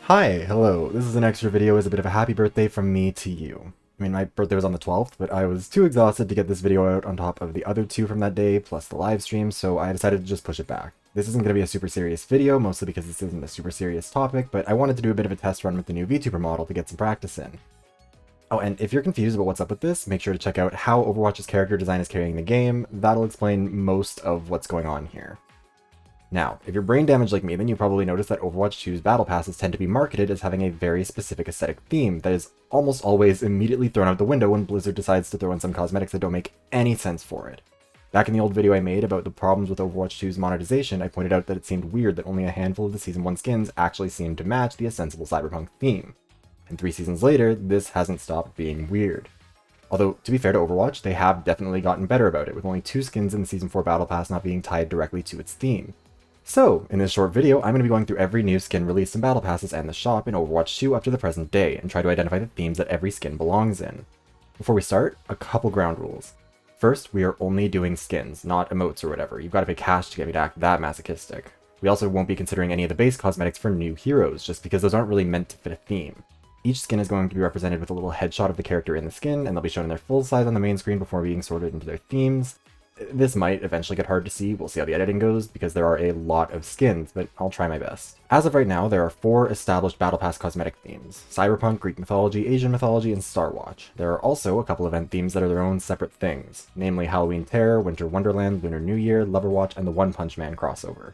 Hi, hello. This is an extra video as a bit of a happy birthday from me to you. I mean, my birthday was on the 12th, but I was too exhausted to get this video out on top of the other two from that day, plus the live stream, so I decided to just push it back. This isn't going to be a super serious video, mostly because this isn't a super serious topic, but I wanted to do a bit of a test run with the new VTuber model to get some practice in. Oh, and if you're confused about what's up with this, make sure to check out how Overwatch's character design is carrying the game. That'll explain most of what's going on here. Now, if you're brain damaged like me, then you probably noticed that Overwatch 2's battle passes tend to be marketed as having a very specific aesthetic theme that is almost always immediately thrown out the window when Blizzard decides to throw in some cosmetics that don't make any sense for it. Back in the old video I made about the problems with Overwatch 2's monetization, I pointed out that it seemed weird that only a handful of the Season 1 skins actually seemed to match the ostensible cyberpunk theme. And 3 seasons later, this hasn't stopped being weird. Although, to be fair to Overwatch, they have definitely gotten better about it, with only 2 skins in the Season 4 battle pass not being tied directly to its theme. So, in this short video, I'm going to be going through every new skin released in Battle Passes and the shop in Overwatch 2 up to the present day, and try to identify the themes that every skin belongs in. Before we start, a couple ground rules. First, we are only doing skins, not emotes or whatever. You've got to pay cash to get me to act that masochistic. We also won't be considering any of the base cosmetics for new heroes, just because those aren't really meant to fit a theme. Each skin is going to be represented with a little headshot of the character in the skin, and they'll be shown in their full size on the main screen before being sorted into their themes. This might eventually get hard to see, we'll see how the editing goes, because there are a lot of skins, but I'll try my best. As of right now, there are 4 established Battle Pass cosmetic themes: Cyberpunk, Greek mythology, Asian mythology, and Star Watch. There are also a couple event themes that are their own separate things, namely Halloween Terror, Winter Wonderland, Lunar New Year, Overwatch, and the One Punch Man crossover.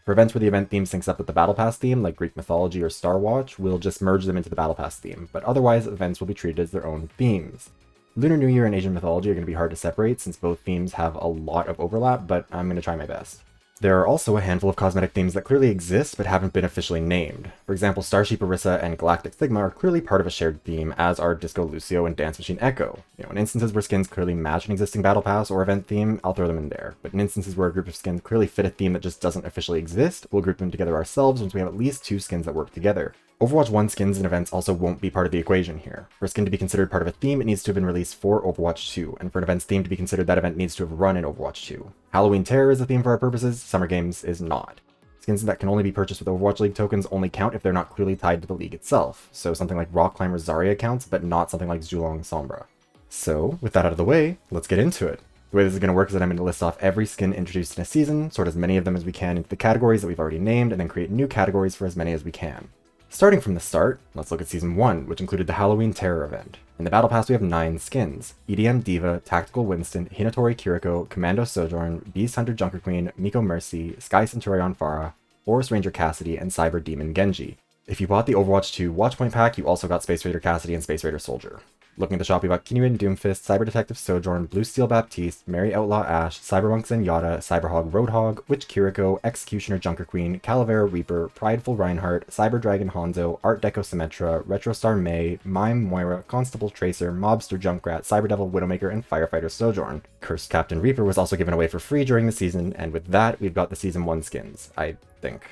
For events where the event theme syncs up with the Battle Pass theme, like Greek mythology or Star Watch, we'll just merge them into the Battle Pass theme, but otherwise events will be treated as their own themes. Lunar New Year and Asian mythology are going to be hard to separate since both themes have a lot of overlap, but I'm going to try my best. There are also a handful of cosmetic themes that clearly exist but haven't been officially named. For example, Starship Orisa and Galactic Sigma are clearly part of a shared theme, as are Disco Lucio and Dance Machine Echo. In instances where skins clearly match an existing battle pass or event theme, I'll throw them in there. But in instances where a group of skins clearly fit a theme that just doesn't officially exist, we'll group them together ourselves once we have at least 2 skins that work together. Overwatch 1 skins and events also won't be part of the equation here. For a skin to be considered part of a theme, it needs to have been released for Overwatch 2, and for an event's theme to be considered, that event needs to have run in Overwatch 2. Halloween Terror is a theme for our purposes, Summer Games is not. Skins that can only be purchased with Overwatch League tokens only count if they're not clearly tied to the league itself, so something like Rock Climber Zarya counts, but not something like Zulong Sombra. So, with that out of the way, let's get into it. The way this is going to work is that I'm going to list off every skin introduced in a season, sort as many of them as we can into the categories that we've already named, and then create new categories for as many as we can. Starting from the start, let's look at Season 1, which included the Halloween Terror event. In the Battle Pass we have 9 skins: EDM Diva, Tactical Winston, Hinatori Kiriko, Commando Sojourn, Beast Hunter Junker Queen, Miko Mercy, Sky Centurion Farah, Forest Ranger Cassidy, and Cyber Demon Genji. If you bought the Overwatch 2 Watchpoint pack, you also got Space Raider Cassidy and Space Raider Soldier. Looking at the shop, we got Kinyuin Doomfist, Cyber Detective Sojourn, Blue Steel Baptiste, Merry Outlaw Ash, Cybermonk Zenyatta, Cyberhog Roadhog, Witch Kiriko, Executioner Junker Queen, Calavera Reaper, Prideful Reinhardt, Cyber Dragon Hanzo, Art Deco Symmetra, Retro Star May, Mime Moira, Constable Tracer, Mobster Junkrat, Cyber Devil Widowmaker, and Firefighter Sojourn. Cursed Captain Reaper was also given away for free during the season, and with that, we've got the Season 1 skins, I think.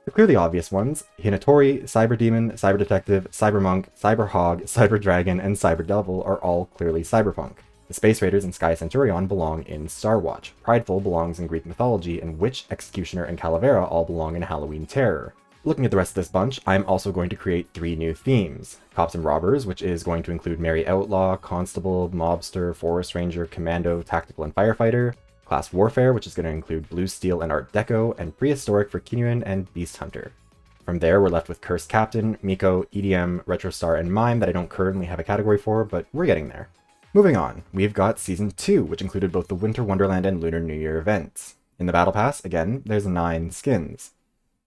The clearly obvious ones: Hinatori, Cyber Demon, Cyber Detective, Cyber Monk, Cyber Hog, Cyber Dragon, and Cyber Devil are all clearly cyberpunk. The Space Raiders and Sky Centurion belong in Star Watch, Prideful belongs in Greek mythology, and Witch, Executioner, and Calavera all belong in Halloween Terror. Looking at the rest of this bunch, I'm also going to create 3 new themes: Cops and Robbers, which is going to include Merry Outlaw, Constable, Mobster, Forest Ranger, Commando, Tactical, and Firefighter; Class Warfare, which is going to include Blue Steel and Art Deco; and Prehistoric for Kinyuin and Beast Hunter. From there, we're left with Cursed Captain, Miko, EDM, Retrostar, and Mime that I don't currently have a category for, but we're getting there. Moving on, we've got Season 2, which included both the Winter Wonderland and Lunar New Year events. In the Battle Pass, again, there's 9 skins: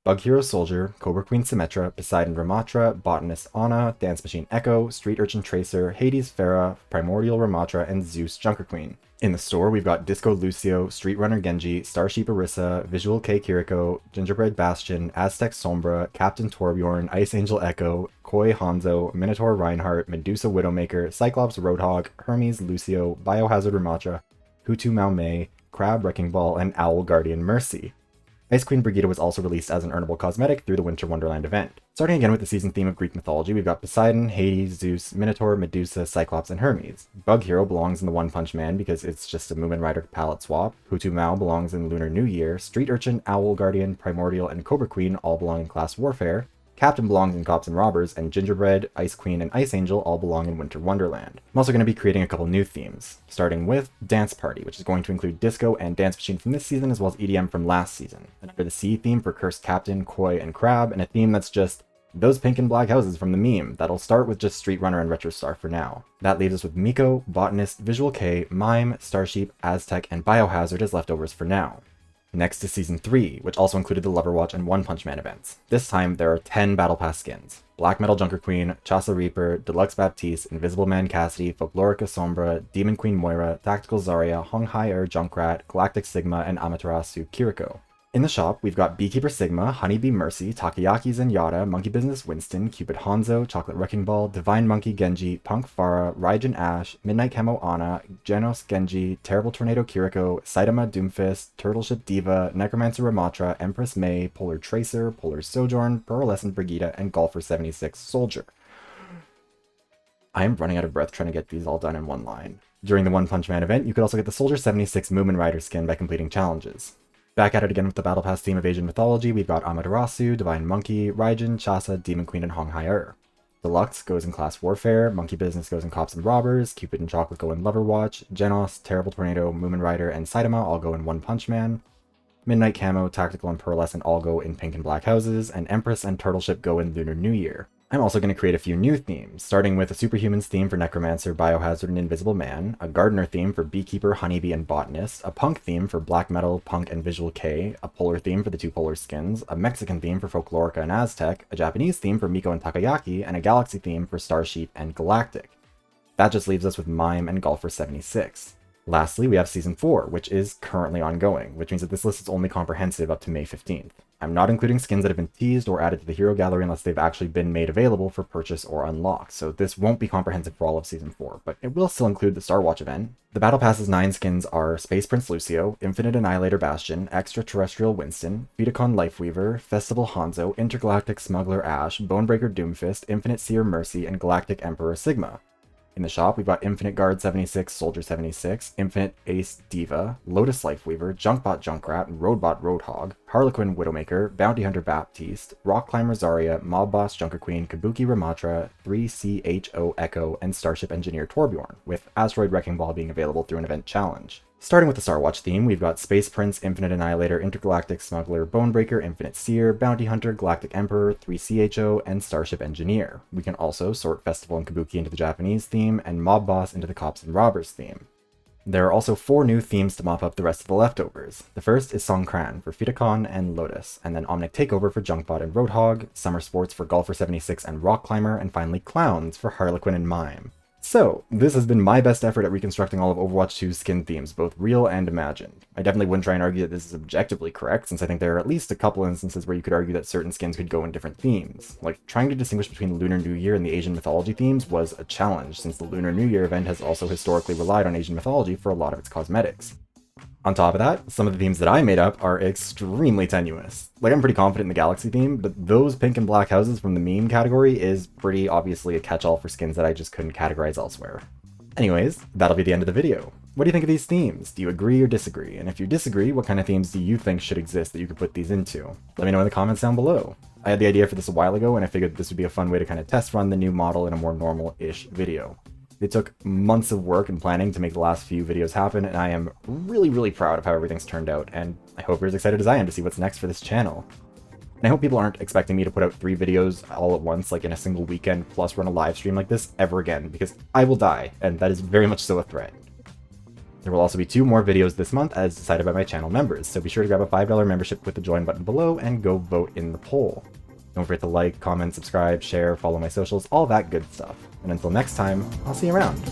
Bug Hero Soldier, Cobra Queen Symmetra, Poseidon Ramatra, Botanist Ana, Dance Machine Echo, Street Urchin Tracer, Hades Farah, Primordial Ramatra, and Zeus Junker Queen. In the store, we've got Disco Lucio, Street Runner Genji, Starship Orisa, Visual K Kiriko, Gingerbread Bastion, Aztec Sombra, Captain Torbjorn, Ice Angel Echo, Koi Hanzo, Minotaur Reinhardt, Medusa Widowmaker, Cyclops Roadhog, Hermes Lucio, Biohazard Ramatra, Hutu Mao Mei, Crab Wrecking Ball, and Owl Guardian Mercy. Ice Queen Brigida was also released as an earnable cosmetic through the Winter Wonderland event. Starting again with the season theme of Greek mythology, we've got Poseidon, Hades, Zeus, Minotaur, Medusa, Cyclops, and Hermes. Bug Hero belongs in the One Punch Man because it's just a Moomin Rider palette swap. Hutu Mao belongs in Lunar New Year. Street Urchin, Owl Guardian, Primordial, and Cobra Queen all belong in Class Warfare. Captain belongs in Cops and Robbers, and Gingerbread, Ice Queen, and Ice Angel all belong in Winter Wonderland. I'm also going to be creating a couple new themes, starting with Dance Party, which is going to include disco and dance machine from this season, as well as EDM from last season. And under the sea theme for Cursed Captain, Koi, and Crab, and a theme that's just those pink and black houses from the meme. That'll start with just Street Runner and Retro Star for now. That leaves us with Miko, Botanist, Visual K, Mime, Starsheep, Aztec, and Biohazard as leftovers for now. Next is Season 3, which also included the Overwatch and One Punch Man events. This time, there are 10 Battle Pass skins. Black Metal Junker Queen, Chasa Reaper, Deluxe Baptiste, Invisible Man Cassidy, Folklorica Sombra, Demon Queen Moira, Tactical Zarya, Honghai Junkrat, Galactic Sigma, and Amaterasu Kiriko. In the shop, we've got Beekeeper Sigma, Honeybee Mercy, Takoyaki Zenyatta, Monkey Business Winston, Cupid Hanzo, Chocolate Wrecking Ball, Divine Monkey Genji, Punk Farah, Raijin Ash, Midnight Camo Ana, Genos Genji, Terrible Tornado Kiriko, Saitama Doomfist, Turtleship Diva, Necromancer Ramatra, Empress May, Polar Tracer, Polar Sojourn, Pearlescent Brigida, and Golfer 76 Soldier. I am running out of breath trying to get these all done in one line. During the One Punch Man event, you could also get the Soldier 76 Moomin Rider skin by completing challenges. Back at it again with the Battle Pass theme of Asian mythology, we've got Amaterasu, Divine Monkey, Raijin, Chasa, Demon Queen, and Honghai. Deluxe goes in Class Warfare, Monkey Business goes in Cops and Robbers, Cupid and Chocolate go in Loverwatch, Genos, Terrible Tornado, Moomin Rider, and Saitama all go in One Punch Man. Midnight Camo, Tactical, and Pearlescent all go in Pink and Black Houses, and Empress and Turtleship go in Lunar New Year. I'm also going to create a few new themes, starting with a Superhumans theme for Necromancer, Biohazard, and Invisible Man, a Gardener theme for Beekeeper, Honeybee, and Botanist, a Punk theme for Black Metal, Punk, and Visual K, a Polar theme for the two Polar skins, a Mexican theme for Folklorica and Aztec, a Japanese theme for Miko and Takoyaki, and a Galaxy theme for Starsheep and Galactic. That just leaves us with Mime and Golfer 76. Lastly, we have Season 4, which is currently ongoing, which means that this list is only comprehensive up to May 15th. I'm not including skins that have been teased or added to the hero gallery unless they've actually been made available for purchase or unlocked, so this won't be comprehensive for all of Season 4, but it will still include the Star Watch event. The Battle Pass's 9 skins are Space Prince Lucio, Infinite Annihilator Bastion, Extraterrestrial Winston, Fetacon Lifeweaver, Festival Hanzo, Intergalactic Smuggler Ash, Bonebreaker Doomfist, Infinite Seer Mercy, and Galactic Emperor Sigma. In the shop, we've got Infinite Guard 76, Soldier 76, Infinite Ace Diva, Lotus Lifeweaver, Junkbot Junkrat, Roadbot Roadhog, Harlequin Widowmaker, Bounty Hunter Baptiste, Rock Climber Zarya, Mob Boss Junker Queen, Kabuki Ramatra, 3CHO Echo, and Starship Engineer Torbjorn, with Asteroid Wrecking Ball being available through an event challenge. Starting with the Star Watch theme, we've got Space Prince, Infinite Annihilator, Intergalactic Smuggler, Bonebreaker, Infinite Seer, Bounty Hunter, Galactic Emperor, 3CHO, and Starship Engineer. We can also sort Festival and Kabuki into the Japanese theme, and Mob Boss into the Cops and Robbers theme. There are also 4 new themes to mop up the rest of the leftovers. The first is Songkran for Fetacon and Lotus, and then Omnic Takeover for Junkbot and Roadhog, Summer Sports for Golfer 76 and Rock Climber, and finally Clowns for Harlequin and Mime. So, this has been my best effort at reconstructing all of Overwatch 2's skin themes, both real and imagined. I definitely wouldn't try and argue that this is objectively correct, since I think there are at least a couple instances where you could argue that certain skins could go in different themes. Like, trying to distinguish between the Lunar New Year and the Asian mythology themes was a challenge, since the Lunar New Year event has also historically relied on Asian mythology for a lot of its cosmetics. On top of that, some of the themes that I made up are extremely tenuous. Like, I'm pretty confident in the Galaxy theme, but those pink and black houses from the meme category is pretty obviously a catch-all for skins that I just couldn't categorize elsewhere. Anyways, that'll be the end of the video. What do you think of these themes? Do you agree or disagree? And if you disagree, what kind of themes do you think should exist that you could put these into? Let me know in the comments down below. I had the idea for this a while ago, and I figured this would be a fun way to kind of test run the new model in a more normal-ish video. It took months of work and planning to make the last few videos happen, and I am really proud of how everything's turned out, and I hope you're as excited as I am to see what's next for this channel. And I hope people aren't expecting me to put out 3 videos all at once, like in a single weekend, plus run a live stream like this ever again, because I will die, and that is very much so a threat. There will also be 2 more videos this month as decided by my channel members, so be sure to grab a $5 membership with the join button below and go vote in the poll. Don't forget to like, comment, subscribe, share, follow my socials, all that good stuff. And until next time, I'll see you around.